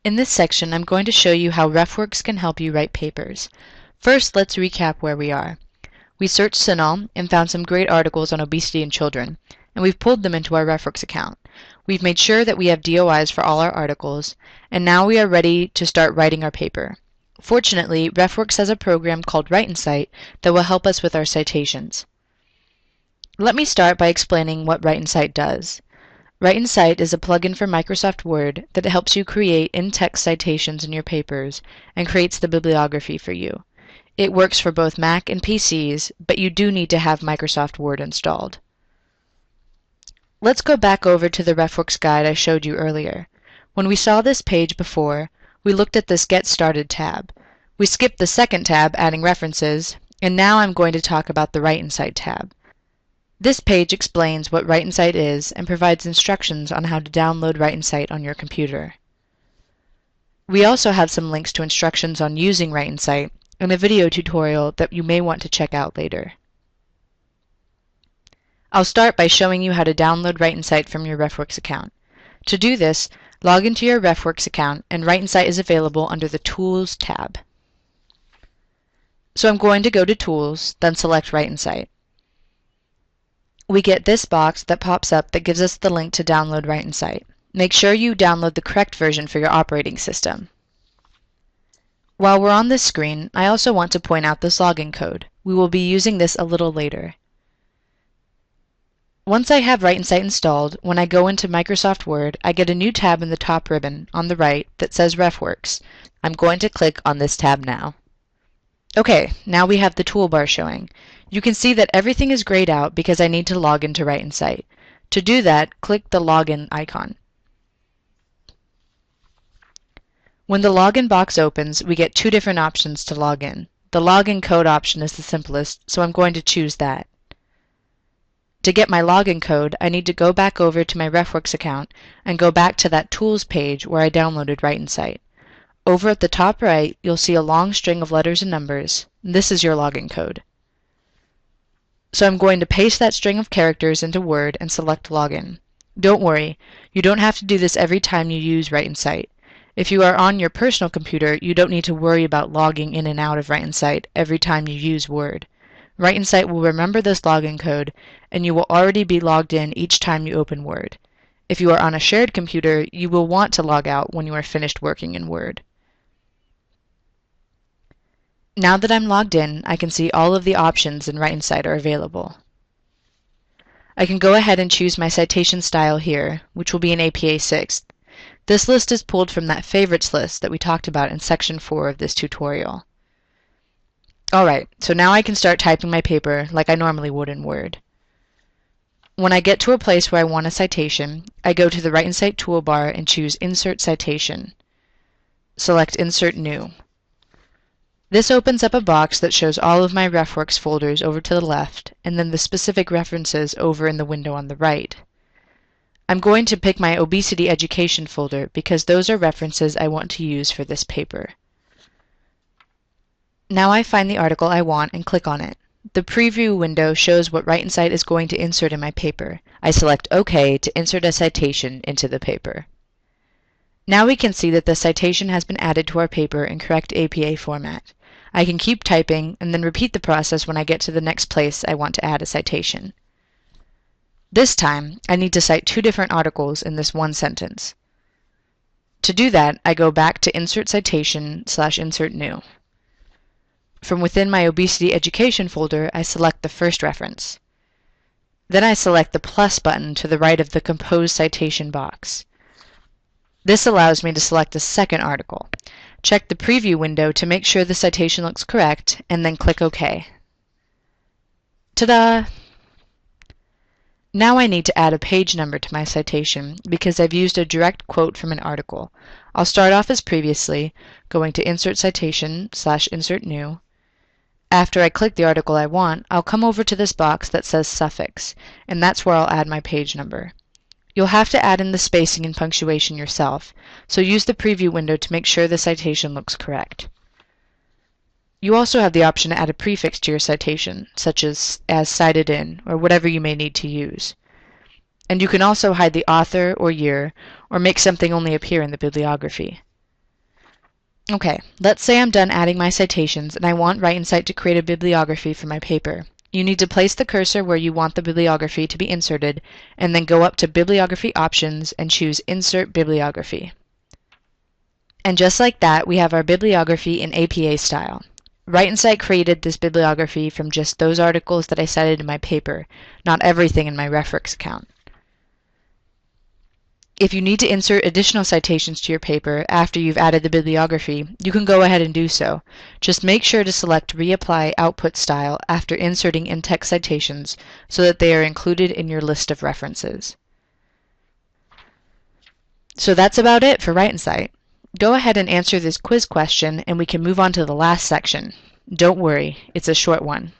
In this section, I'm going to show you how Refworks can help you write papers. First, let's recap where we are. We searched CINAHL and found some great articles on obesity in children, and we've pulled them into our Refworks account. We've made sure that we have DOIs for all our articles, and now we are ready to start writing our paper. Fortunately, Refworks has a program called Write-N-Cite that will help us with our citations. Let me start by explaining what Write-N-Cite does. Write-N-Cite is a plugin for Microsoft Word that helps you create in-text citations in your papers and creates the bibliography for you. It works for both Mac and PCs, but you do need to have Microsoft Word installed. Let's go back over to the Refworks guide I showed you earlier. When we saw this page before, we looked at this Get Started tab. We skipped the second tab, adding references, and now I'm going to talk about the Write-N-Cite tab. This page explains what Write-N-Cite is and provides instructions on how to download Write-N-Cite on your computer. We also have some links to instructions on using Write-N-Cite and a video tutorial that you may want to check out later. I'll start by showing you how to download Write-N-Cite from your Refworks account. To do this, log into your Refworks account, and Write-N-Cite is available under the Tools tab. So I'm going to go to Tools, then select Write-N-Cite. We get this box that pops up that gives us the link to download Write-N-Cite. Make sure you download the correct version for your operating system. While we're on this screen, I also want to point out this login code. We will be using this a little later. Once I have Write-N-Cite installed, when I go into Microsoft Word, I get a new tab in the top ribbon on the right that says Refworks. I'm going to click on this tab now. Okay, now we have the toolbar showing. You can see that everything is grayed out because I need to log into Write-N-Cite. To do that, click the login icon. When the login box opens, we get two different options to log in. The login code option is the simplest, so I'm going to choose that. To get my login code, I need to go back over to my Refworks account and go back to that Tools page where I downloaded Write-N-Cite. Over at the top right, you'll see a long string of letters and numbers. This is your login code. So I'm going to paste that string of characters into Word and select Login. Don't worry, you don't have to do this every time you use Write-N-Cite. If you are on your personal computer, you don't need to worry about logging in and out of Write-N-Cite every time you use Word. Write-N-Cite will remember this login code, and you will already be logged in each time you open Word. If you are on a shared computer, you will want to log out when you are finished working in Word. Now that I'm logged in, I can see all of the options in Write-N-Cite are available. I can go ahead and choose my citation style here, which will be an APA 6th. This list is pulled from that favorites list that we talked about in section 4 of this tutorial. Alright, so now I can start typing my paper like I normally would in Word. When I get to a place where I want a citation, I go to the Write-N-Cite toolbar and choose Insert Citation. Select Insert New. This opens up a box that shows all of my Refworks folders over to the left, and then the specific references over in the window on the right. I'm going to pick my Obesity Education folder because those are references I want to use for this paper. Now I find the article I want and click on it. The preview window shows what Write-N-Cite is going to insert in my paper. I select OK to insert a citation into the paper. Now we can see that the citation has been added to our paper in correct APA format. I can keep typing and then repeat the process when I get to the next place I want to add a citation. This time, I need to cite two different articles in this one sentence. To do that, I go back to Insert Citation / Insert New. From within my Obesity Education folder, I select the first reference. Then I select the plus button to the right of the Compose Citation box. This allows me to select a second article. Check the preview window to make sure the citation looks correct, and then click OK. Ta-da! Now I need to add a page number to my citation because I've used a direct quote from an article. I'll start off as previously, going to Insert Citation / Insert New. After I click the article I want, I'll come over to this box that says Suffix, and that's where I'll add my page number. You'll have to add in the spacing and punctuation yourself, so use the preview window to make sure the citation looks correct. You also have the option to add a prefix to your citation, such as cited in, or whatever you may need to use. And you can also hide the author or year, or make something only appear in the bibliography. Okay, let's say I'm done adding my citations and I want Write-N-Cite to create a bibliography for my paper. You need to place the cursor where you want the bibliography to be inserted, and then go up to Bibliography Options and choose Insert Bibliography. And just like that, we have our bibliography in APA style. Write-N-Cite created this bibliography from just those articles that I cited in my paper, not everything in my Refworks account. If you need to insert additional citations to your paper after you've added the bibliography, you can go ahead and do so. Just make sure to select Reapply Output Style after inserting in-text citations so that they are included in your list of references. So that's about it for Write-N-Cite. Go ahead and answer this quiz question and we can move on to the last section. Don't worry, it's a short one.